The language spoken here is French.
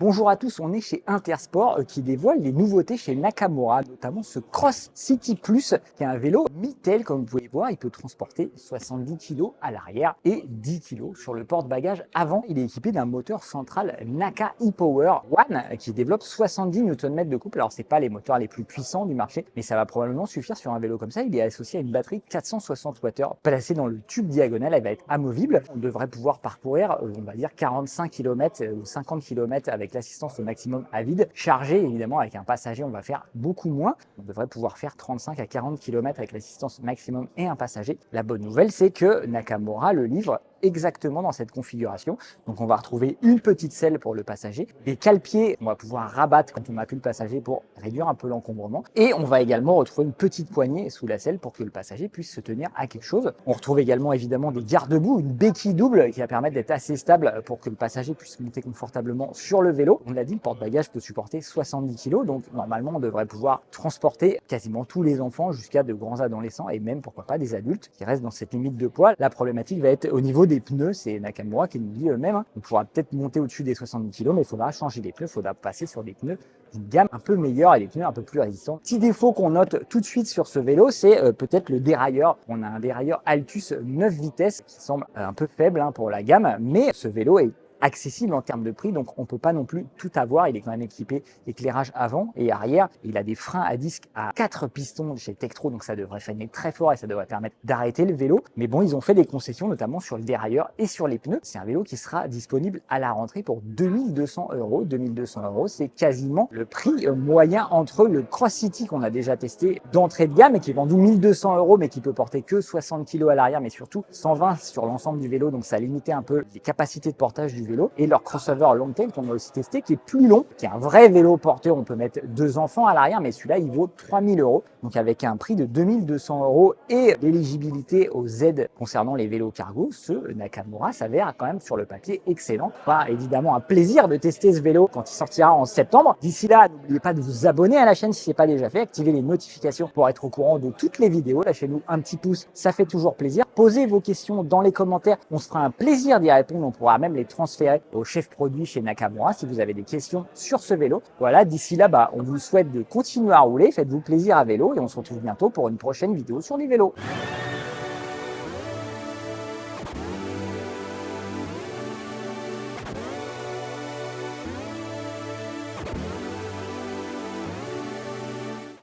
Bonjour à tous, on est chez Intersport qui dévoile les nouveautés chez Nakamura, notamment ce Cross City Plus qui est un vélo mi-tel comme vous pouvez voir. Il peut transporter 70 kg à l'arrière et 10 kg sur le porte-bagages avant. Il est équipé d'un moteur central Naka e-Power One qui développe 70 Nm de couple. Alors c'est pas les moteurs les plus puissants du marché, mais ça va probablement suffire sur un vélo comme ça. Il est associé à une batterie 460 Wh placée dans le tube diagonal. Elle va être amovible. On devrait pouvoir parcourir, on va dire 45 km ou 50 km avec l'assistance au maximum à vide. Chargé évidemment avec un passager, on va faire beaucoup moins. On devrait pouvoir faire 35 à 40 km avec l'assistance maximum et un passager. La bonne nouvelle, c'est que Nakamura le livre exactement dans cette configuration. Donc on va retrouver une petite selle pour le passager, des cale-pieds, on va pouvoir rabattre quand on n'a plus le passager pour réduire un peu l'encombrement, et on va également retrouver une petite poignée sous la selle pour que le passager puisse se tenir à quelque chose. On retrouve également évidemment des garde-boue, une béquille double qui va permettre d'être assez stable pour que le passager puisse monter confortablement sur le vélo. On l'a dit, le porte-bagages peut supporter 70 kg, donc normalement on devrait pouvoir transporter quasiment tous les enfants jusqu'à de grands adolescents et même pourquoi pas des adultes qui restent dans cette limite de poids. La problématique va être au niveau des pneus, c'est Nakamura qui nous dit eux-mêmes, on pourra peut-être monter au-dessus des 70 kg, mais il faudra changer les pneus, il faudra passer sur des pneus d'une gamme un peu meilleure et des pneus un peu plus résistants. Petit défaut qu'on note tout de suite sur ce vélo, c'est peut-être le dérailleur. On a un dérailleur Altus 9 vitesses qui semble un peu faible pour la gamme, mais ce vélo est accessible en termes de prix, donc on peut pas non plus tout avoir. Il est quand même équipé éclairage avant et arrière. Il a des freins à disque à 4 pistons chez Tektro, donc ça devrait freiner très fort et ça devrait permettre d'arrêter le vélo. Mais bon, ils ont fait des concessions, notamment sur le dérailleur et sur les pneus. C'est un vélo qui sera disponible à la rentrée pour 2200 €. 2200 €, c'est quasiment le prix moyen entre le Cross City qu'on a déjà testé d'entrée de gamme et qui est vendu 1200 €, mais qui peut porter que 60 kg à l'arrière, mais surtout 120 sur l'ensemble du vélo. Donc ça a limité un peu les capacités de portage du vélo, et leur crossover Longtail qu'on a aussi testé qui est plus long, qui est un vrai vélo porteur. On peut mettre 2 enfants à l'arrière, mais celui-là il vaut 3000 €, donc avec un prix de 2200 € et l'éligibilité aux aides concernant les vélos cargo. Ce Nakamura s'avère quand même sur le papier excellent. Enfin, évidemment un plaisir de tester ce vélo quand il sortira en septembre. D'ici là, n'oubliez pas de vous abonner à la chaîne si ce n'est pas déjà fait, activez les notifications pour être au courant de toutes les vidéos. Lâchez-nous un petit pouce, ça fait toujours plaisir. Posez vos questions dans les commentaires, on se fera un plaisir d'y répondre. On pourra même les transférer au chef produit chez Nakamura si vous avez des questions sur ce vélo. Voilà, d'ici là, on vous souhaite de continuer à rouler, faites-vous plaisir à vélo et on se retrouve bientôt pour une prochaine vidéo sur les vélos.